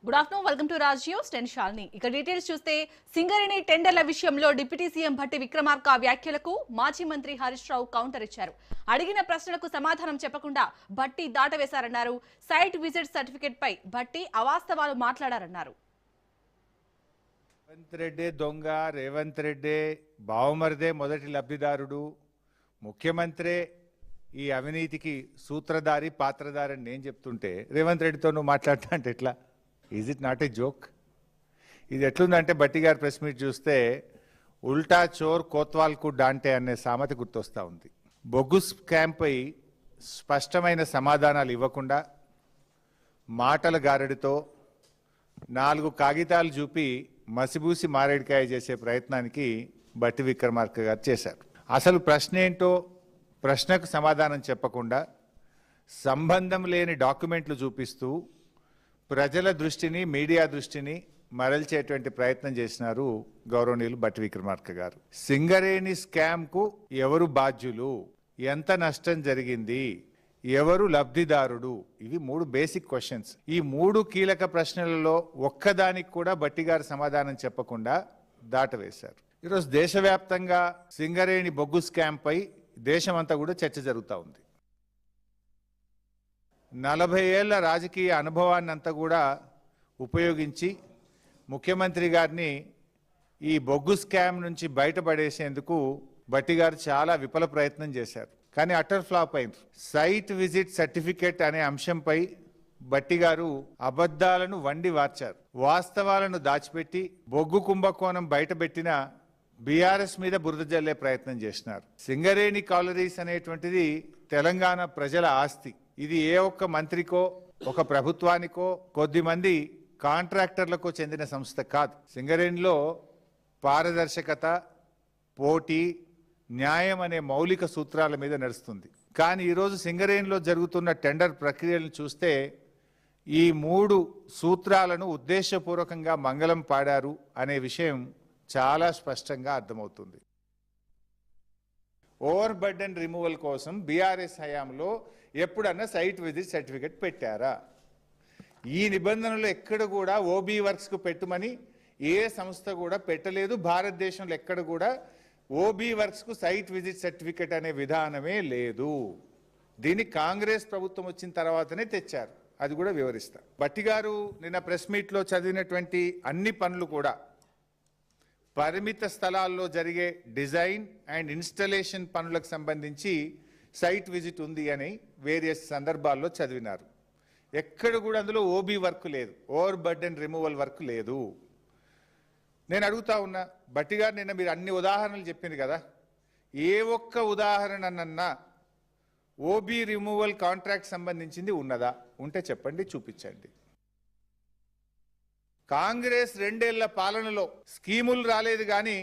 Good afternoon, welcome to Raj news. నేను శాలిని. ఇక details చూస్తే సింగరేణి టెండర్ల విషయంలో డిప్యూటీ సీఎం భట్టి విక్రమార్క వ్యాఖ్యలకు మాజీ మంత్రి హరీష్ రావు కౌంటర్ ఇచ్చారు. అడిగిన ప్రశ్నలకు సమాధానం చెప్పకుండా భట్టి దాటవేశారన్నారు. సైట్ విజిట్ సర్టిఫికెట్ పై భట్టి అవాస్తవాలు మాట్లాడారన్నారు. రేవంత్ రెడ్డి దొంగ, రేవంత్ రెడ్డి బావమరిదే మొదటి లబ్ధిదారుడు, ముఖ్యమంత్రి ఈ అవినీతికి సూత్రధారి పాత్రధారి అని నేను చెప్తుంటే రేవంత్ రెడ్డితో నువ్వు మాట్లాడతా అంటే ఎట్లా? Is it not a joke? ఇది ఎట్లుందంటే భట్టి గారి ప్రెస్ మీట్ చూస్తే ఉల్టా చోర్ కోత్వాల్కు డాంటే అనే సామెత గుర్తొస్తూ ఉంది. బొగ్గు స్కామ్పై స్పష్టమైన సమాధానాలు ఇవ్వకుండా మాటల గారడితో 4 కాగితాలు చూపి మసిబూసి మారేడికాయ చేసే ప్రయత్నానికి భట్టి విక్రమార్క గారు చేశారు. అసలు ప్రశ్న ఏంటో ప్రశ్నకు సమాధానం చెప్పకుండా సంబంధం లేని డాక్యుమెంట్లు చూపిస్తూ ప్రజల దృష్టిని, మీడియా దృష్టిని మరల్చేటువంటి ప్రయత్నం చేసినారు గౌరవనీయులు భట్టి విక్రమార్క గారు. సింగరేణి స్కామ్కు ఎవరు బాధ్యులు, ఎంత నష్టం జరిగింది, ఎవరు లబ్ధిదారుడు, ఇవి 3 బేసిక్ క్వశ్చన్స్. ఈ 3 కీలక ప్రశ్నలలో ఒక్కదానికి కూడా భట్టి గారు సమాధానం చెప్పకుండా దాటవేశారు. ఈరోజు దేశవ్యాప్తంగా సింగరేణి బొగ్గు స్కామ్ పై దేశమంతా కూడా చర్చ జరుగుతూ ఉంది. 40 ఏళ్ల రాజకీయ అనుభవాన్ని అంతా కూడా ఉపయోగించి ముఖ్యమంత్రి గారిని ఈ బొగ్గు స్కామ్ నుంచి బయటపడేసేందుకు భట్టి గారు చాలా విఫల ప్రయత్నం చేశారు. కానీ అటర్ ఫ్లాప్ అయింది. సైట్ విజిట్ సర్టిఫికేట్ అనే అంశంపై భట్టి గారు అబద్ధాలను వండి వార్చారు. వాస్తవాలను దాచిపెట్టి బొగ్గు కుంభకోణం బయటపెట్టిన బీఆర్ఎస్ మీద బురద జల్లే ప్రయత్నం చేసినారు. సింగరేణి కాలరీస్ అనేటువంటిది తెలంగాణ ప్రజల ఆస్తి. ఇది ఏ ఒక్క మంత్రికో, ఒక ప్రభుత్వానికో, కొద్దిమంది కాంట్రాక్టర్లకు చెందిన సంస్థ కాదు. సింగరేణిలో పారదర్శకత, పోటీ, న్యాయం అనే మౌలిక సూత్రాల మీద నడుస్తుంది. కానీ ఈరోజు సింగరేణిలో జరుగుతున్న టెండర్ ప్రక్రియలను చూస్తే ఈ 3 సూత్రాలను ఉద్దేశపూర్వకంగా మంగళం పాడారు అనే విషయం చాలా స్పష్టంగా అర్థమవుతుంది. ఓవర్ బర్డెన్ రిమూవల్ కోసం బీఆర్ఎస్ హయాంలో ఎప్పుడన్నా సైట్ విజిట్ సర్టిఫికెట్ పెట్టారా? ఈ నిబంధనలు ఎక్కడ కూడా ఓబీ వర్క్స్కు పెట్టమని ఏ సంస్థ కూడా పెట్టలేదు. భారతదేశంలో ఎక్కడ కూడా ఓబీ వర్క్స్కు సైట్ విజిట్ సర్టిఫికెట్ అనే విధానమే లేదు. దీన్ని కాంగ్రెస్ ప్రభుత్వం వచ్చిన తర్వాతనే తెచ్చారు. అది కూడా వివరిస్తా. భట్టి గారు నిన్న ప్రెస్ మీట్లో చదివినటువంటి అన్ని పనులు కూడా పరిమిత స్థలాల్లో జరిగే డిజైన్ అండ్ ఇన్స్టలేషన్ పనులకు సంబంధించి సైట్ విజిట్ ఉంది అని వేరియస్ సందర్భాల్లో చదివినారు. ఎక్కడ కూడా అందులో ఓబీ వర్క్ లేదు, ఓవర్ బర్డెన్ రిమూవల్ వర్క్ లేదు. నేను అడుగుతా ఉన్నా, భట్టి గారు నిన్న మీరు అన్ని ఉదాహరణలు చెప్పింది కదా, ఏ ఒక్క ఉదాహరణనన్నా ఓబీ రిమూవల్ కాంట్రాక్ట్ సంబంధించింది ఉన్నదా? ఉంటే చెప్పండి, చూపించండి. కాంగ్రెస్ 2 ఏళ్ల పాలనలో స్కీములు రాలేదు కానీ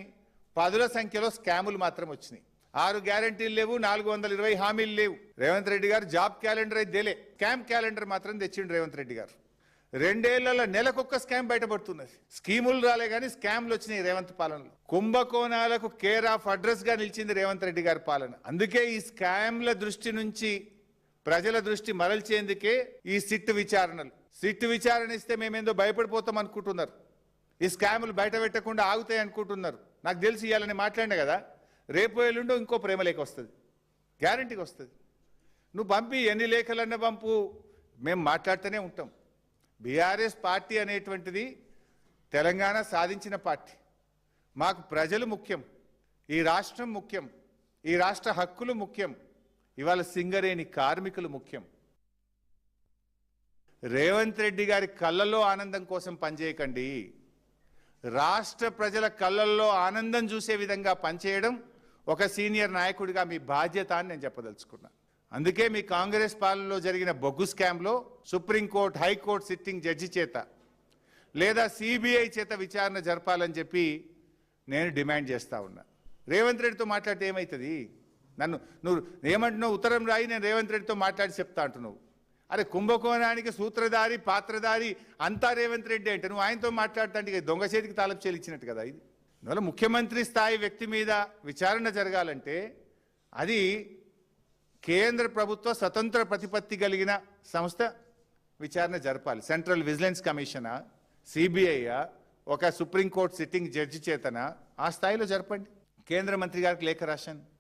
పదుల సంఖ్యలో స్కాములు మాత్రం వచ్చినాయి. 6 గ్యారంటీలు లేవు, 420 హామీలు లేవు. రేవంత్ రెడ్డి గారు జాబ్ క్యాలెండర్ అయితే దేలే, స్కామ్ క్యాలెండర్ మాత్రం తెచ్చిండు రేవంత్ రెడ్డి గారు. 2 ఏళ్లలో నెలకొక్క స్కామ్ బయటపడుతున్నది. స్కీములు రాలే కానీ స్కామ్లు వచ్చినాయి రేవంత్ పాలనలో. కుంభకోణాలకు కేర్ ఆఫ్ అడ్రస్ గా నిలిచింది రేవంత్ రెడ్డి గారి పాలన. అందుకే ఈ స్కామ్ల దృష్టి నుంచి ప్రజల దృష్టి మరల్చేందుకే ఈ సిట్ విచారణలు. సిట్ విచారణ ఇస్తే మేమేందో భయపడిపోతాం అనుకుంటున్నారు. ఈ స్కాములు బయట పెట్టకుండా ఆగుతాయి అనుకుంటున్నారు. నాకు తెలిసి ఇవ్వాలని మాట్లాడినా కదా, రేపు ఎల్లుండో ఇంకో ప్రేమ లేఖ వస్తుంది, గ్యారంటీకి వస్తుంది. నువ్వు పంపి ఎన్ని లేఖలన్నా పంపు, మేము మాట్లాడుతూనే ఉంటాం. బీఆర్ఎస్ పార్టీ అనేటువంటిది తెలంగాణ సాధించిన పార్టీ. మాకు ప్రజలు ముఖ్యం, ఈ రాష్ట్రం ముఖ్యం, ఈ రాష్ట్ర హక్కులు ముఖ్యం, ఇవాళ సింగరేణి కార్మికులు ముఖ్యం. రేవంత్ రెడ్డి గారి కళ్ళల్లో ఆనందం కోసం పనిచేయకండి. రాష్ట్ర ప్రజల కళ్ళల్లో ఆనందం చూసే విధంగా పనిచేయడం ఒక సీనియర్ నాయకుడిగా మీ బాధ్యత అని నేను చెప్పదలుచుకున్నా. అందుకే మీ కాంగ్రెస్ పాలనలో జరిగిన బొగ్గు స్కామ్లో సుప్రీంకోర్టు, హైకోర్టు సిట్టింగ్ జడ్జి చేత లేదా సిబిఐ చేత విచారణ జరపాలని చెప్పి నేను డిమాండ్ చేస్తా ఉన్నా. రేవంత్ రెడ్డితో మాట్లాడితే ఏమవుతుంది? నువ్వు ఏమంటున్నావు? ఉత్తరం రాయి, నేను రేవంత్ రెడ్డితో మాట్లాడి చెప్తా అంటున్నావు. అరే, కుంభకోణానికి సూత్రధారి, పాత్రధారి అంతా రేవంత్ రెడ్డి అంటే నువ్వు ఆయనతో మాట్లాడతాంటే దొంగ చేతికి తాళపు చెల్లిచ్చినట్టు కదా ఇది. అందువల్ల ముఖ్యమంత్రి స్థాయి వ్యక్తి మీద విచారణ జరగాలంటే అది కేంద్ర ప్రభుత్వ స్వతంత్ర ప్రతిపత్తి కలిగిన సంస్థ విచారణ జరపాలి. సెంట్రల్ విజిలెన్స్ కమిషనా, సిబిఐయా, ఒక సుప్రీంకోర్టు సిట్టింగ్ జడ్జి చేతనా, ఆ స్థాయిలో జరపండి. కేంద్ర మంత్రి గారికి లేఖ రాశాను.